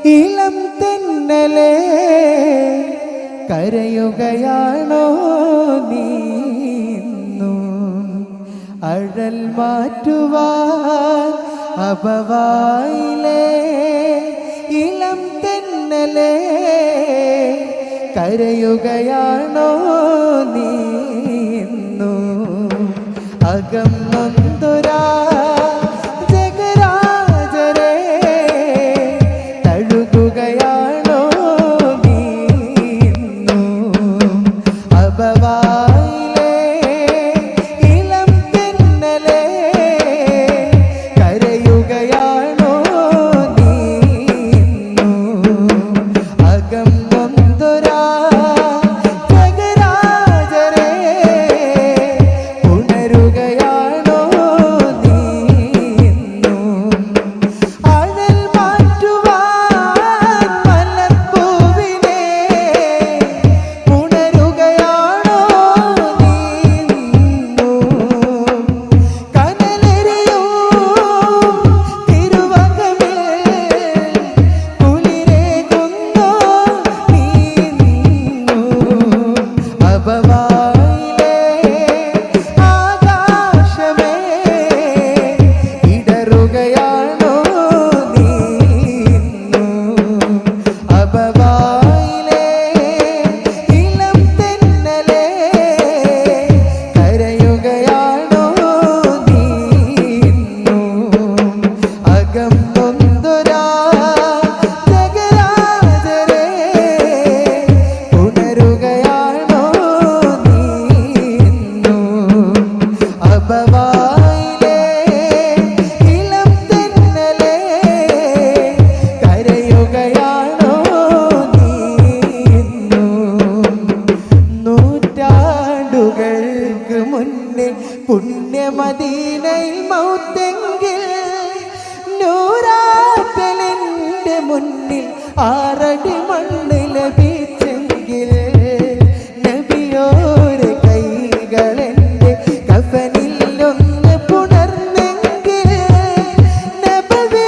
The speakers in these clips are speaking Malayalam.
ഇളം തെന്നലേ കരയുകയാണോ നീന്നും അഴൽ മാറ്റുവാൻ അപവായിലേ ഇളം തെന്നലേ കരയുകയാണോ നീന്നും അകം നൊന്തൊരാ പുണ്യമദീനയിൽ മൗത്തെങ്കിൽ നൂറാക്കലിൻ്റെ മുന്നിൽ ആറടി മണ്ണ് ലഭിച്ചെങ്കിൽ നബിയോരെ കൈകളെൻ്റെ കഫനിലൊന്ന് പുണർന്നെങ്കിൽ നബവി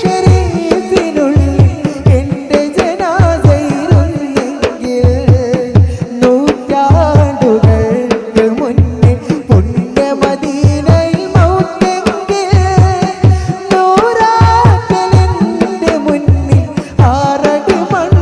ശരീഫിനുള്ളിൽ എൻ്റെ ജനാസയിരുന്നെങ്കിൽ നൂറ്റാണ്ടുകൾക്ക് മുന്നേ പുണ്യമദീനയിൽ മൗത്തെങ്കിൽ നൂറാക്കലിൻ്റെ മുന്നിൽ ആറടി മണ്ണ്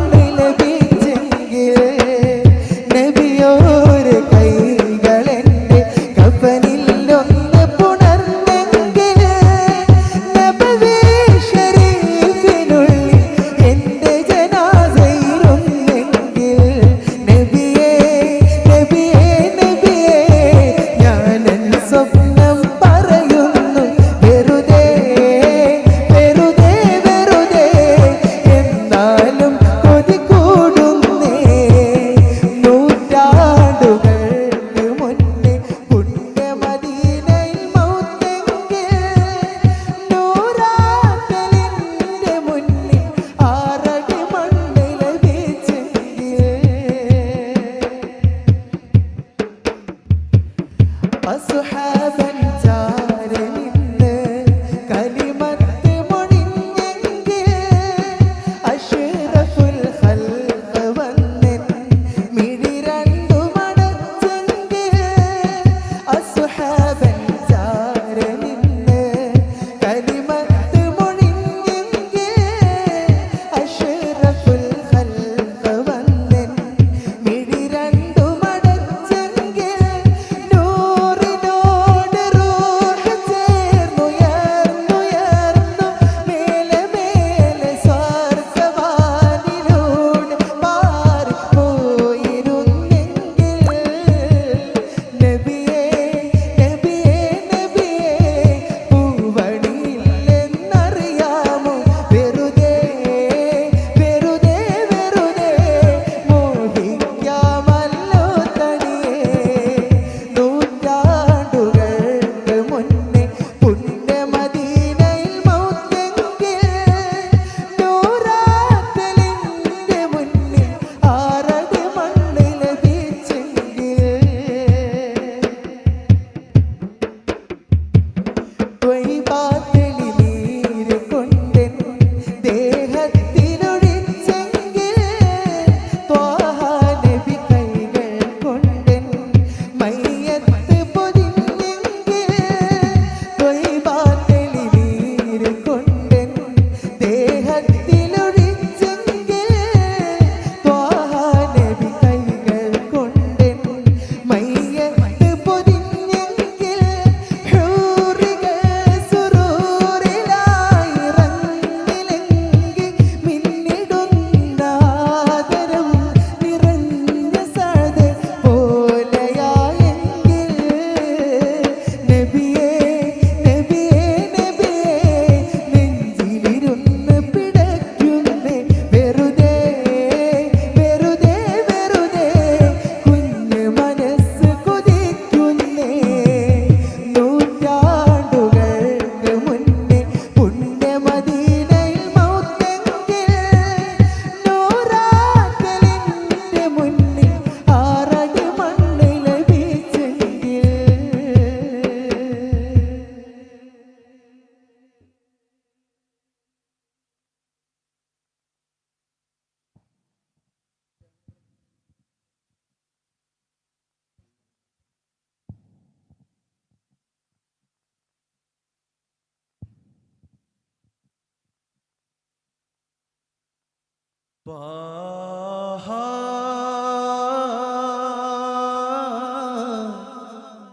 ത്വാഹ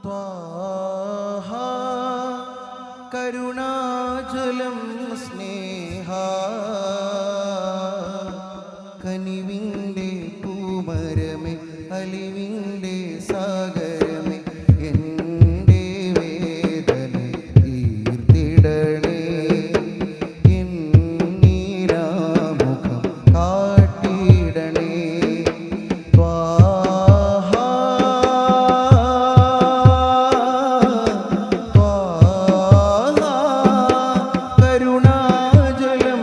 ത്വാഹ കരുണാചലം സ്നേഹ കനിവിൻ്റെ പൂമരമേ അലിവിൻ്റെ സാഗരമേ എൻ്റെ വേദന തീർത്തിടണേ എന്നീരാമുഖം കാട്ടിടണേ ത്വാഹ ത്വാഹ കരുണാജലം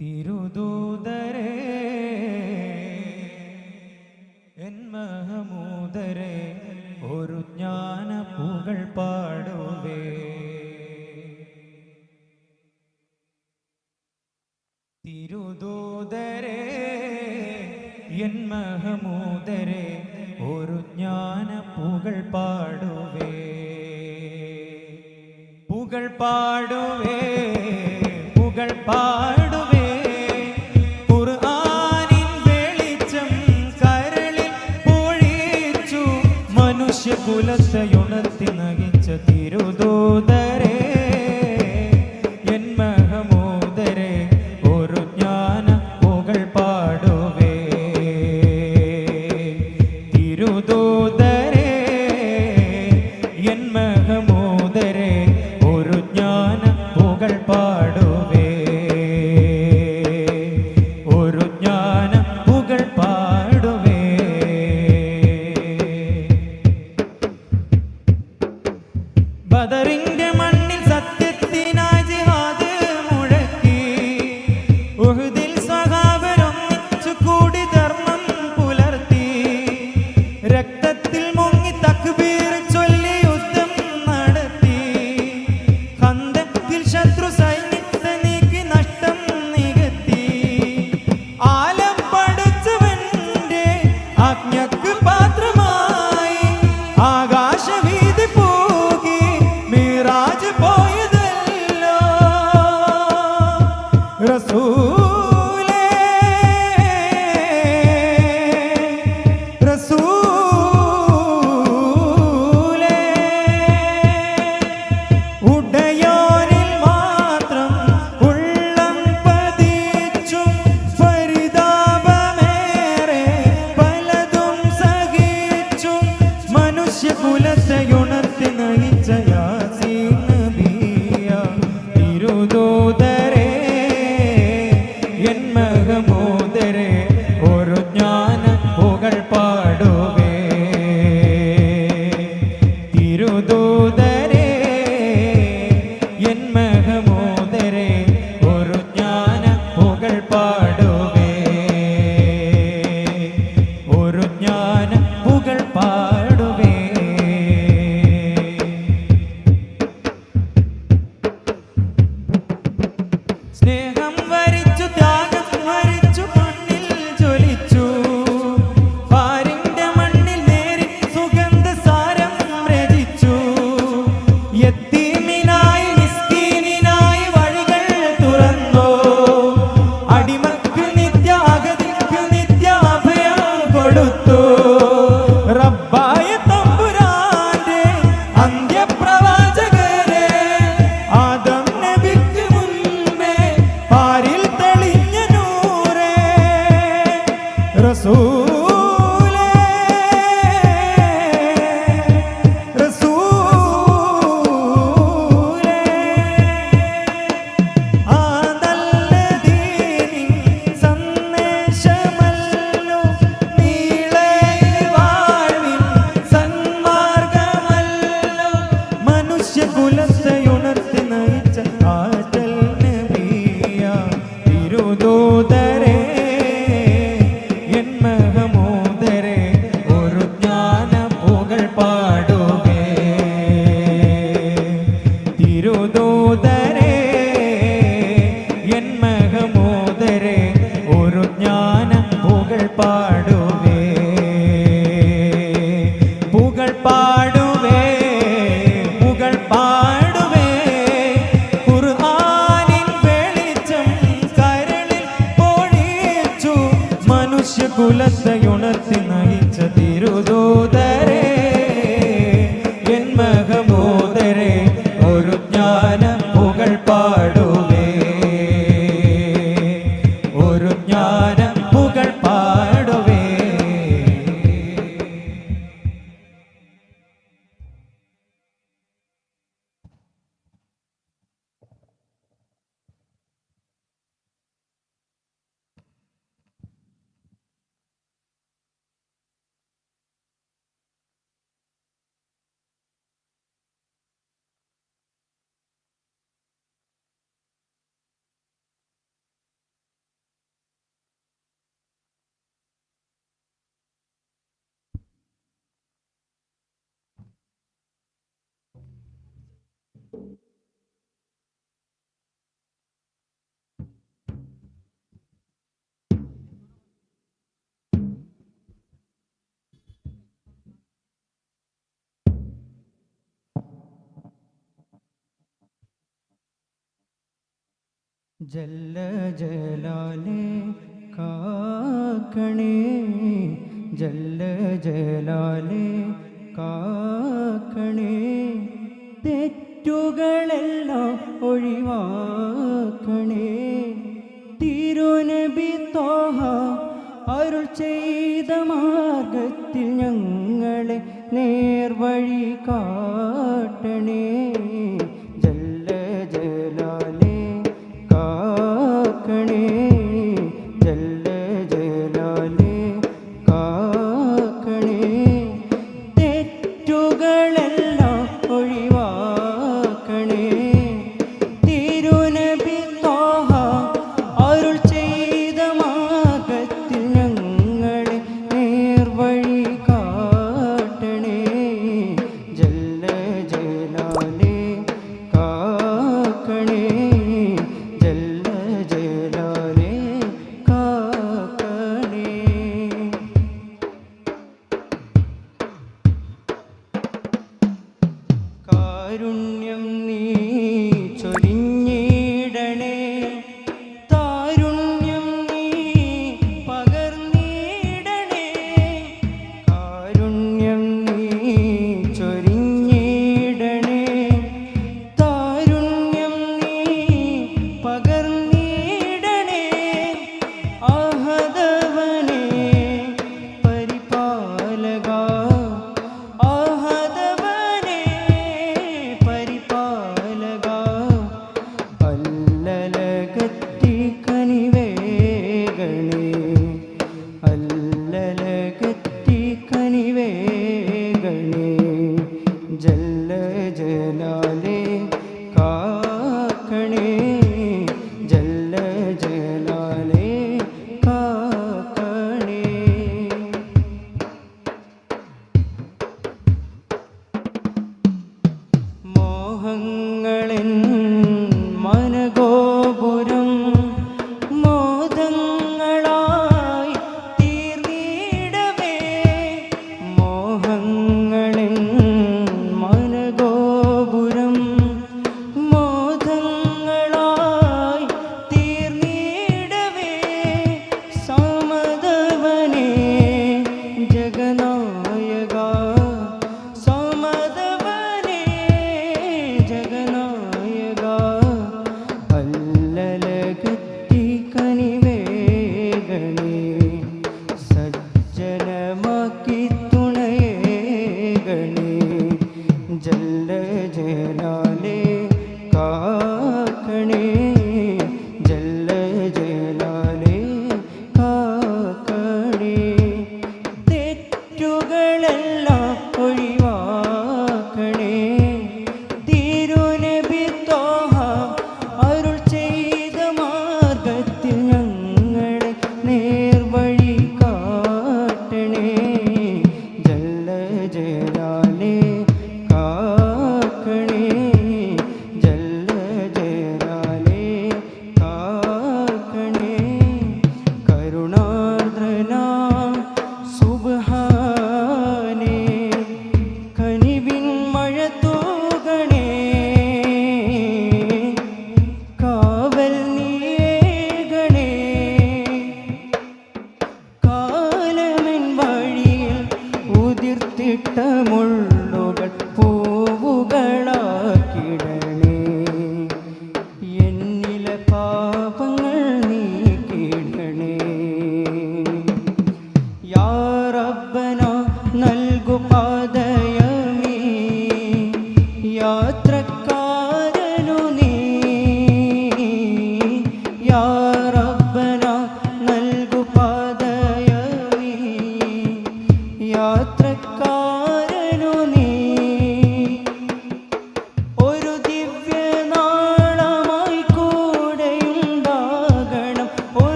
തിരുദൂതരേ എൻ മഹമൂദരേ ഒരു ജ്ഞാന പുകൾ പാടുവേ. തിരുദൂതരേ എൻ മഹമൂദരേ ഒരു ജ്ഞാന പുകൾ പാടുവേ. പുകൾ പാടുവേ, പുകൾ പാടുവേ. ഖുർആനിൻ വെളിച്ചം കരളിൽ പൊഴിച്ചു മനുഷ്യകുലത്തെ ഉണർത്തി നയിച്ച തിരുദൂതരേ എൻ മഹമൂദരേ ഒരു ജ്ഞാന പുകൾ പാടുവേ. തിരുദൂതരേ എൻ മഹമൂദരേ ഒരു ജ്ഞാന പുകൾ പാടുവേ. ഒരു ജ്ഞാന പുകൾ പാടുവേ. ബദറിന്റെ മണ്ണിൽ സത്യത്തിനായി ജിഹാദ് മുഴക്കി. ഉഹുദിൽ സ്വഹാബരൊന്നിച്ചു കൂടി ധർമ്മം പുലർത്തി. രക്തത്തിൽ മുങ്ങി തക്ബീർ ചൊല്ലി യുദ്ധം നടത്തി. ഖന്തക്കിൽ ശത്രു സൈന്യത്തെ നീക്കി നഷ്ടം നികത്തി. ആലം പടച്ചവന്റെ ആജ്ഞക്ക് പാത്രമായി ആകാശവീതി പോകി മിറാജ് പോയതല്ലോ റസൂലേ. റസൂലേ ഉടയോനിൽ മാത്രം ഉള്ളം പതിച്ചും പരിതാപമേറെ പലതും സഹിച്ചും മനുഷ്യകുലത്തെ ഉണർത്തി നയിച്ച യാസീൻ നബിയ തിരുദൂതരേ എൻ മഹമൂദരേ ഒരു ജ്ഞാന പുകൾ പാടുവേ. തിരുദൂതരേ എൻ മഹമൂദരേ ഒരു ജ്ഞാന പുകൾ പാടുവേ. ഒരു ജ്ഞാന പുകൾ പാടുവേ. സ്നേഹം വരിച്ചു ത്യാഗം വരിച്ചു മണ്ണിൽ ജ്വലിച്ചു. പാരിന്റെ മണ്ണിൽ നേരി സുഗന്ധസാരം രചിച്ചു. ജല്ല ജലാലേ കാക്കണേ ജല്ല ജലാലേ കാക്കണേ തെറ്റുകളെല്ലാം ഒഴിവാക്കണേ തിരുനബി ത്വാഹ അരുൾ ചെയ്ത മാർഗത്തിൽ ഞങ്ങളെ നേർവഴി കാട്ടണേ ജല്ല ജലാലേ കാക്കണേ ജല്ല ജലാലേ കാക്കണേ തെറ്റുകളെല്ലാം ഒഴിവാക്കണേ തിരുനബി ത്വാഹ അരുൾ ചെയ്ത മാർഗത്തിൽ ഞങ്ങളെ നേർവഴി കാട്ടണേ ജല്ല ജലാലേ കാക്കണേ ജല്ല ജലാലേ കാക്കണേ കാരുണ്യം നീ ചൊരിഞ്ഞിടണേ താരുണ്യം നീ പകർന്നിടണേ കാരുണ്യം നീ ചൊരിഞ്ഞിടണേ താരുണ്യം നീ പകർന്നിടണേ ആഹദവനേ പരിപാലക ആഹദവനേ പരിപാലക അല്ലലകത്തി കനിവേഗണേ അല്ലലകത്തി കനിവേഗണേ ജല്ല ജലാലേ കാക്കണേ ജല്ല ജലാലേ കാക്കണേ മോഹങ്ങളെൻ മനഗോപുരം മോദങ്ങളായി തീർന്നിടവേ മോഹങ്ങളെൻ മനഗോപുരം മോദങ്ങളായി തീർന്നിടവേ സമദവനേ ജഗനായക സമദവനേ ജഗ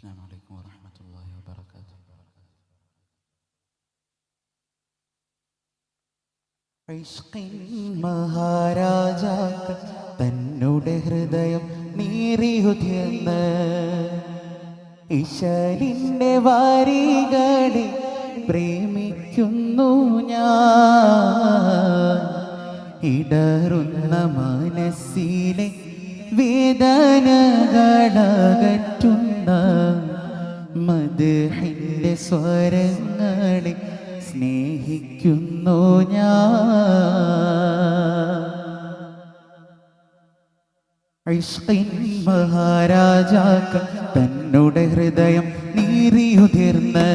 السلام عليكم ورحمة الله وبركاته. ഇഷ്കിൻ മഹാരാജാക്കൾ തന്നുടെ ഹൃദയം നീറിയുതിർന്ന് ഇശലിൻ്റെ വാരികളെ പ്രേമിക്കുന്നു ഞാൻ. ഇടറുന്ന മനസ്സിലെ വേദനകളകറ്റുന്ന മദ്ഹിന്റെ സ്വരങ്ങളെ സ്നേഹിക്കുന്നു ഞാൻ. ഇഷ്കിൻ മഹാരാജാക്കൾ തന്നുടെ ഹൃദയം നീറിയുതിർന്ന്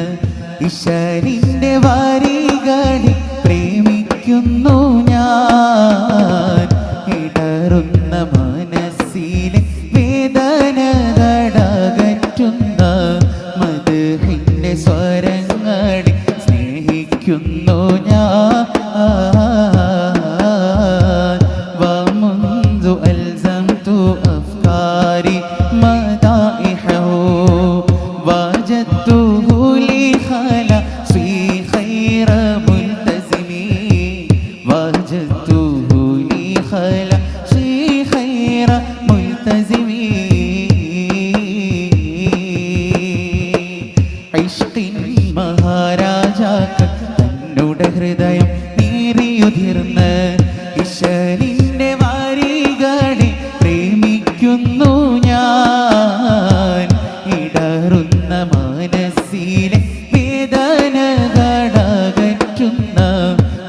ഇശലിൻ്റെ വാരികളെ പ്രേമിക്കുന്നു ഞാൻ. ഇടറുന്ന മനസ്സിലെ വേദനകളകറ്റുന്ന മദ്ഹിന്റെ സ്വരങ്ങളെ സ്നേഹിക്കുന്നു ഞാൻ. വമുൻദു അൽസംതു അഫ്കാരി മദാഇഹഹു വജദ്തുഹു ലി ഖലസി ഖൈറ മുൽതസിമി വജദ്തുഹു ലി ഖലസി ഖൈറ മുൽതസിമി. ഇഷ്കിൻ മഹാരാജാക്കൾ തന്നുടെ ഹൃദയം നീറിയുതിർന്ന് ഇശലിൻ്റെ വാരികളെ പ്രേമിക്കുന്നു ഞാൻ. ഇടറുന്ന മനസ്സിലെ വേദനകളകറ്റുന്ന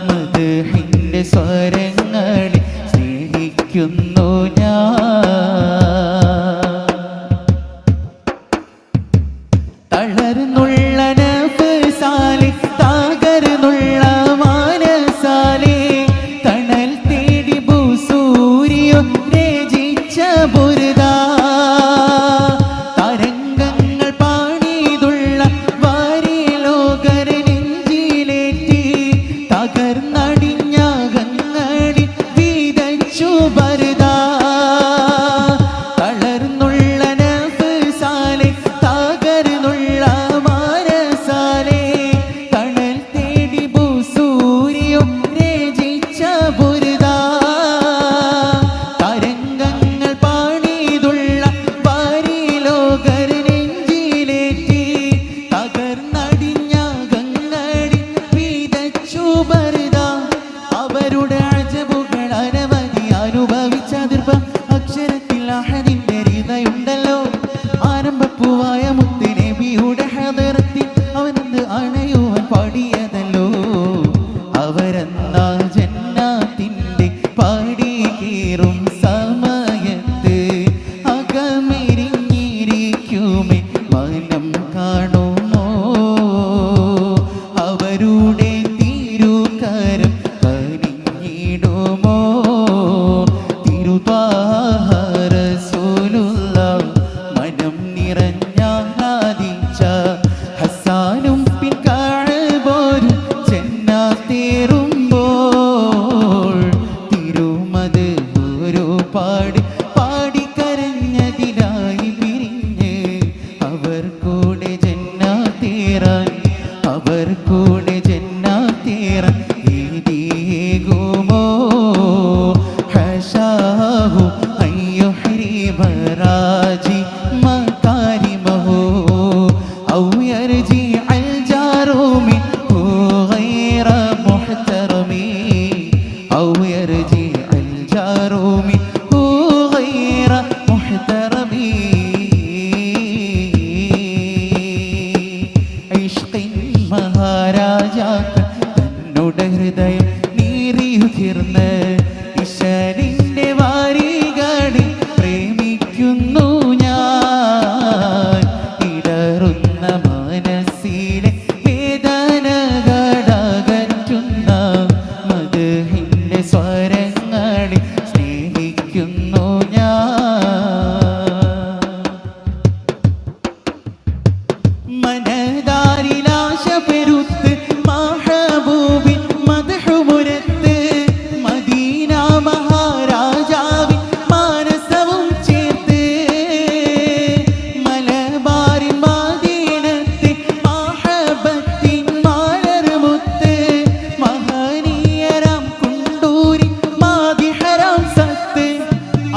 മദ്ഹിന്റെ സ്വരങ്ങളെ സ്നേഹിക്കുന്നു ഞാൻ. തളർന്നുള്ള നഫ്സാലെ തകർന്നുള്ള മനസാലെ തണൽ തേടി ഭൂസൂര്യോ രചിച്ച ബുർദ തരംഗങ്ങൾ പാടിയതുള്ള വാരിലോകര നെഞ്ചിലേറ്റി തകർന്നടിഞ്ഞകങ്ങളിൽ വിതച്ചു ബർദ. തളർന്നുള്ള നഫ്സാലെ തകർന്നുള്ള മനസാലെ തണൽ തേടി ഭൂസൂര്യോ രചിച്ച ബുർദ തരംഗങ്ങൾ പാടിയതുള്ള വാരിലോകര നെഞ്ചിലേറ്റി തകർന്നടിഞ്ഞകങ്ങളിൽ വിതച്ചു ബർദ. അവരുടെ അജബുകൾ അനവധി അനുഭവിച്ച ദുർഭം അക്ഷരത്തിൽ അഹദിന്റെ ഹൃദയുണ്ടല്ലോ. ആരംഭപ്പൂവായ മുത്ത് നബിയുടെ ഹദറത്തിൽ അവനെന്ന് അണയുവാൻ പാടിയതല്ലോ. അവരെന്നാ ജന്നാത്തിന്റെ പടി കീറും സമയത്ത് അകമെരിഞ്ഞിരിക്കുമേ മനം കാണുമോ. അവരുടെ തിരുകരം കനിഞ്ഞിടുമോ. തിരുത്വാഹ റസൂലുള്ളാഹ് മനം നിറഞ്ഞാദിച്ച ഹസ്സാനും പിൻ കഅബോരും ജന്നാത്തേറുമ്പോൾ തിരുമത് ഒരു പാടി പാടി കരഞ്ഞതിലായി പിരിഞ്ഞ് അവർ കൂടെ ജന്നാത്തേറാൻ അവർ കൂടെ ജന്നാത്തേറാൻ ഏതേകുമോ. ഹശാഹു അയ്യുഹ്രിമ റാജി മകാരിമഹു ഔ യർജിഅൽ ജാറു മിൻഹു ഗൈറ മുഹ്തറമി ഔ യർജിഅൽ ജാറു മിൻഹു ഗൈറ മുഹ്തറമി. ഇഷ്കിൻ മഹാരാജാക്കൾ തന്നുടെ ഹൃദയം നീറിയുതിർന്ന് ഇശലിൻ്റെ വാരികളെ പ്രേമിക്കുന്നു ഞാൻ. ഇടറുന്ന മനസ്സിലെ വേദനകളകറ്റുന്ന മദ്ഹിന്റെ സ്വരങ്ങളെ സ്നേഹിക്കുന്നു ഞാൻ. മനതാരിലാശ പെരുത്ത് മഹബൂബിൻ മദ്ഹുമുരത്ത് മദീന മഹാരാജാവിൻ മാനസവും ചേർത്ത് മലബാറിൻ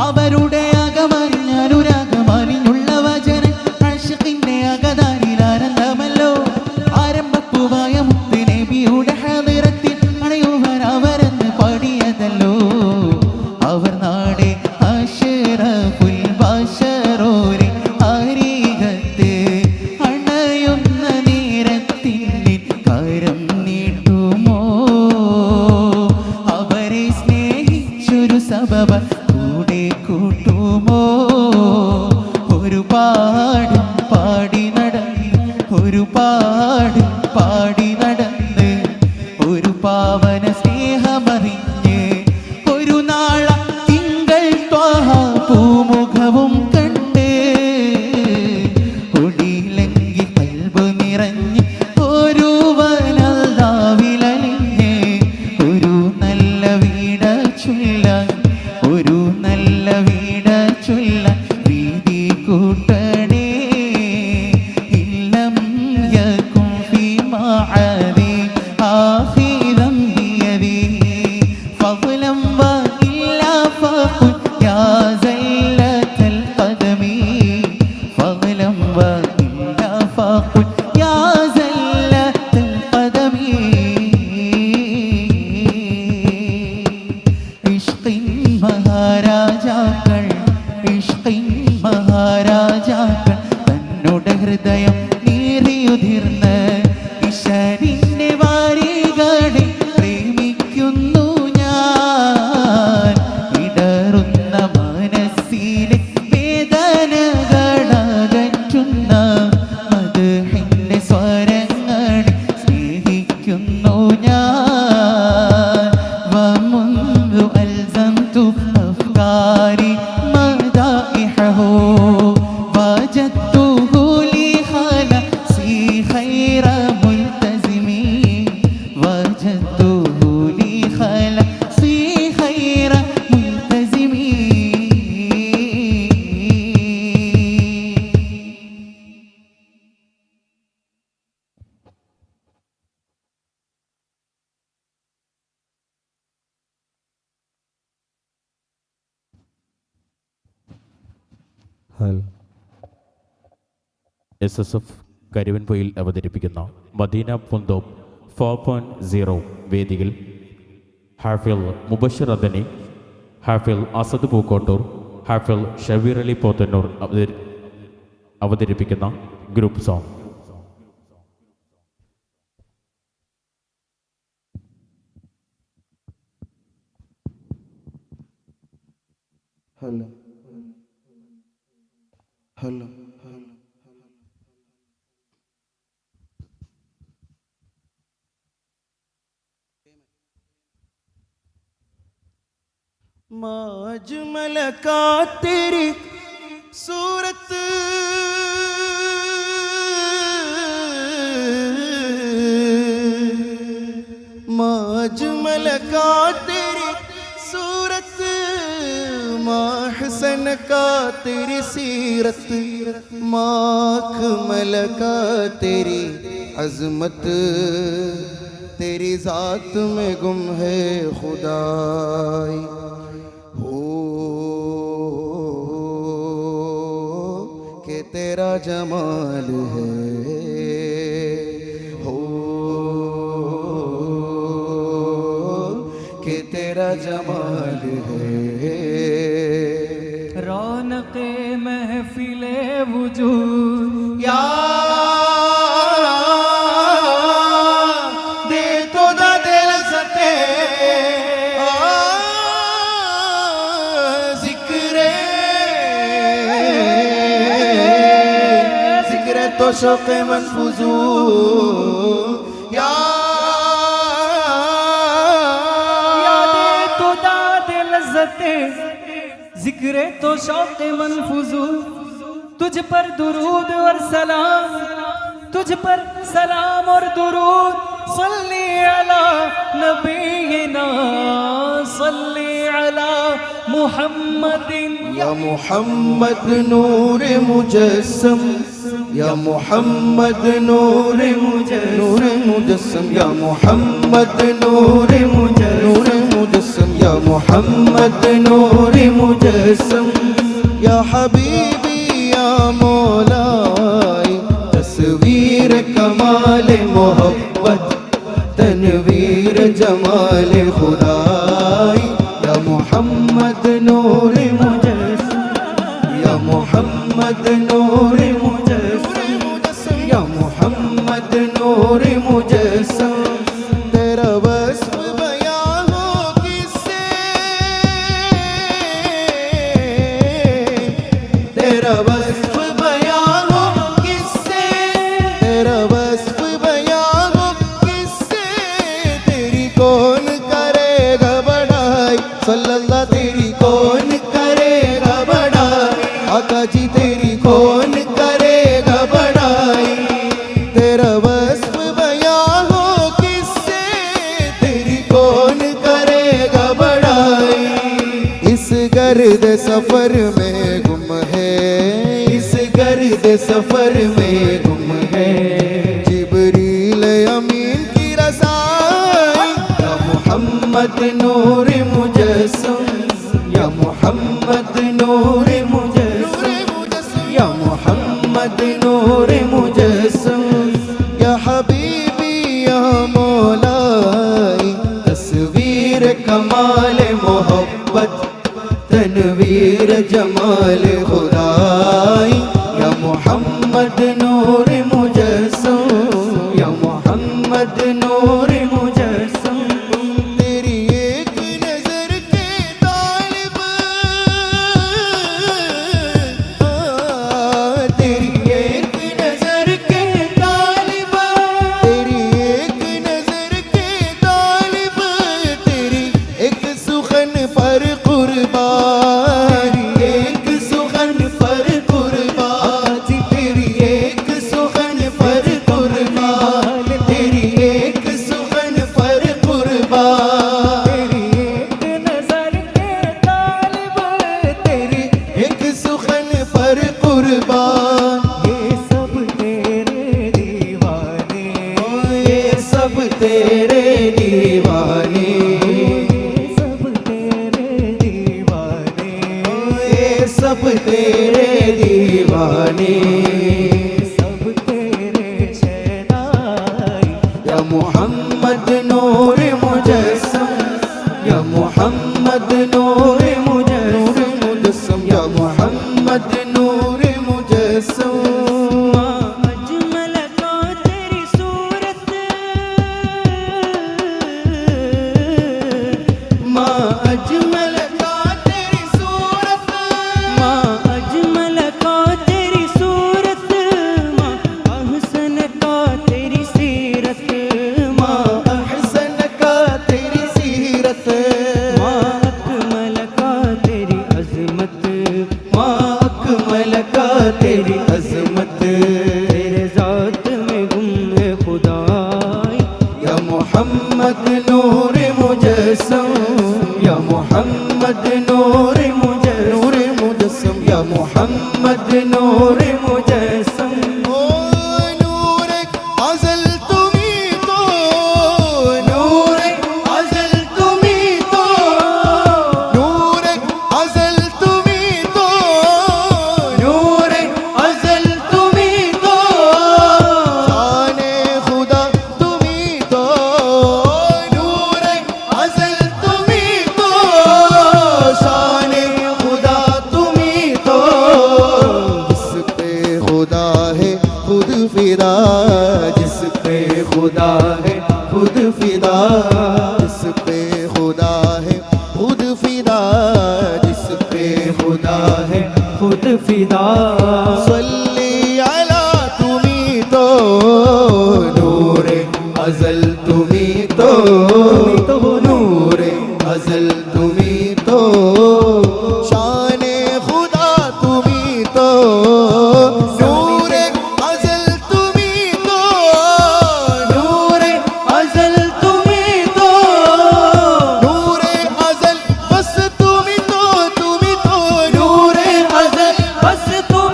അവരുടെ അകമറിഞ്ഞാനുരാഗമറിഞ്ഞുള്ള വചനം ആശിഖിന്റെ അകതാരിൽ ആനന്ദമല്ലോ. ആരംഭപ്പൂവായ മുത്ത് നബിയുടെ ഹദിറത്തിൽ അണയുവാൻ അവരെന്ന് പാടിയതല്ലോ. അവർ നാടെ അശ്റഫുൽ ബശറോരെ അരികത്ത് അണയുന്ന നേരത്തിൻ്റെ കരം നീട്ടുമോ? അവരെ സ്നേഹിച്ചൊരു സബബ കൂടെ കൂട്ടുമോ? ഒരുപാട് പാടി നടന്ന് ഒരുപാട് പാടി നടന്ന് ഒരു പാവന സ്നേഹമറിഞ്ഞ് ഒരു നാള തിങ്കൾ ത്വാഹ പൂമുഖവും കണ്ട് ഒടിയിലെങ്കി കൽബ് നിറഞ്ഞ് ഒരു വനൽദാവിലലിഞ്ഞ് ഒരു നല്ല വീട ചൊല്ലാൻ ഒരു നല്ല വീട ചൊല്ലാൻ വീതി കൂട്ടണേ. ഇല്ലം യകും ഫീ മഅദി ആഖിറം ബിയദി ഫضلا وإلا فقل يا زلة القدم فضلا وإلا فقل يا زلة القدم. ഇഷ്കിൻ മഹാരാജാക്കൾ ഇഷ്കിൻ മഹാരാജാക്കൾ തന്നോട് ഹൃദയം നീറിയുതിർന്ന് ഈശ്വരിന്റെ വാരികളെ പ്രേമിക്കുന്നു ഞാൻ. ഇടറുന്ന മനസ്സിലെ വേദനകളകറ്റുന്ന മദ്ഹിന്റെ സ്വരങ്ങളെ സ്നേഹിക്കുന്നു ഞാൻ. വമുൻദു അൽസംതു അഫ്കാരി മദാഇഹഹു വജദ്തുഹു ലി ഖലസി ഖൈറ മുൽതസിമി വജദ്തുഹു ലി ഖലസി ഖൈറ മുൽതസിമി. SSF കരുവൻപൊയിൽ അവതരിപ്പിക്കുന്ന മദീന പുന്തോപ്പ് 4.0 വേദിയിൽ ഹാഫിൽ മുബഷിർ അദനി, ഹാഫിൽ അസദ് പൂക്കോട്ടൂർ, ഹാഫിൽ ഷബീർ അലി പോത്തന്നൂർ അവതരിപ്പിക്കുന്ന ഗ്രൂപ്പ് സോങ്. ഹലോ ഹലോ माजमल का तेरी सूरत माजमल का तेरी सूरत माहसन का तेरी सीरत माखमल का तेरी अजमत तेरी ज़ात में गुम है खुदाई हो के तेरा जमाल है हो के तेरा जमाल है रौनक़े महफ़िले वजूद या दे तो दा दिल सते जिक्र तो शौक़ मनफूजू या दे तो दाद लज़्ज़ते ज़िक्र तो शौक़ मनफूजू तुझ पर दुरूद और सलाम तुझ पर सलाम और दुरूद सल्ली अला नबीना सल्ली अला मुहम्मदिन या मुहम्मद नूर मुजस्सम या मोहम्मद नूर मुजस्सम या मोहम्मद नूर मुजस्सम या मोहम्मद नूर मुजस्सम या हबीबी या मौलाई तस्वीर कमाल मोहब्बत तनवीर जमाल खुदाई या मोहम्मद नूर मुजस्सम या मोहम्मद नूर मुजस्सम या मोहम्मद नूर मुजस्सम तेरा वस्फ बयां हो किससे तेरा वस्फ बयां हो किससे तेरा वस्फ बयां हो किससे तेरी कौन करेगा बड़ाई सल्लल्लाह तेरी कौन करेगा बड़ाई आका जी तेरी कौन करेगा बड़ाई तेरा वस्फ बयां हो किससे तेरी कौन करेगा बड़ाई इस गर्द सफर में गुम है इस गर्द सफर में गुम है जिब्रील अमीन की रसाई या मोहम्मद नूर मुजस्सम या मोहम्मद नूर मुजस्सम या मोहम्मद नूर मुजस्सम या हबीबी या मौलाई तस्वीर कमाल मोहब्बत तनवीर जमाल खुदाई या मोहम्मद नूर मुजस्सम या मोहम्मद नूर मुजस्सम तेरी एक नजर के तालिब तेरी एक नजर के तालिब तेरी एक नजर के तालिब तेरी एक सुखन पर कुर्बान एक सुखन पर कुर्बान तेरी एक सुखन पर कुर्बान तेरी एक सुखन पर कुर्बान तेरी एक नजर के तालिब तेरी एक सुखन पर कुर्बान ये सब तेरे दीवाने ये सब तेरे दीवाने सब तेरे दीवाने ये सब तेरे दीवाने सब तेरे शहनाई या मोहम्मद नूर मुजस्सम या मोहम्मद नूर मुजस्सम या मोहम्मद नूर मुजस्सम अजमल का तेरी सूरत माँ अजमल का तेरी सूरत माँ अजमल का तेरी सूरत माँ अहसन का तेरी सीरत माँ अहसन का तेरी सीरत माँ अकमल का तेरी अजमत माँ अकमल का तेरी अजमत तेरे ज़ात में गुम है खुदाई या मोहम्मद नूर मुजस्सम या मोहम्मद नूर मुजस्सम या मोहम्मद नूर मुजस्सम ओ नूर अज़ल तुम्ही तो नूर अज़ल तुम्ही तो नूर अज़ल तुम्ही तो नूर अज़ल तुम्ही तो शाने खुदा तुम्ही तो नूर अज़ल तुम्ही तो शाने खुदा तुम्ही तो जिस पे खुदा है खुद फिदा जिस पे खुदा है खुद फिदा जिस पे खुदा है खुद फिदा जिस पे खुदा है खुद फिदा सल्ली अला तुम्ही तो नूरे अज़ल तुम्ही तो नूरे अज़ल तुम्ही तो शाने खुदा तुम्ही तो नूरे अज़ल तुम्ही तो नूरे अज़ल तुम्ही तो नूरे अज़ल बस तुम्ही तो नूरे अज़ल बस तुम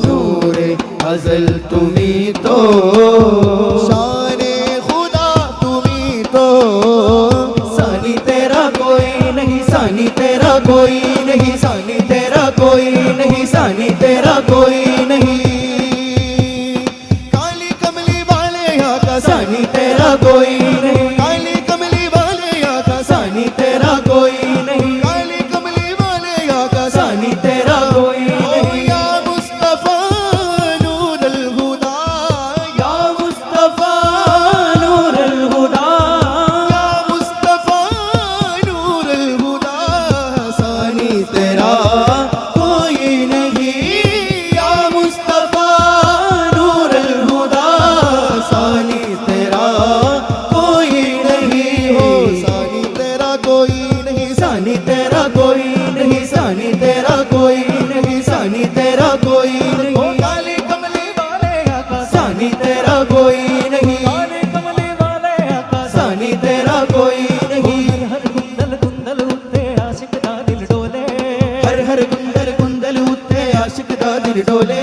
नूरे अज़ल तुम्ही तो शाने खुदा तुम्ही तो सानी तेरा कोई नहीं सानी तेरा कोई नहीं सानी तेरा कोई नहीं सानी तेरा कोई नहीं काली कमली वाले यहाँ का सानी तेरा कोई नहीं काली कमली वाले यहाँ का सानी तेरा कोई नहीं काली कमली वाले यहाँ का सानी तेरा कोई नहीं या मुस्तफा नूर अल हुदा या मुस्तफा नूर अल हुदा या मुस्तफा नूर अल हुदा सानी तेरा कोई नहीं या मुस्तफा नूर अल हुदा सानी तेरा कोई नहीं हो सानी तेरा कोई नहीं सानी तेरा कोई नहीं सानी तेरा कोई नहीं सानी तेरा कोई नहीं ओ काली कमली वाले आका सानी तेरा कोई नहीं काले कमले वाले आका सानी तेरा कोई नहीं हर कुंदल कुंदल उत्ते आशिक दा दिल डोले हर हर कुंदल कुंदल उत्ते आशिक दा दिल डोले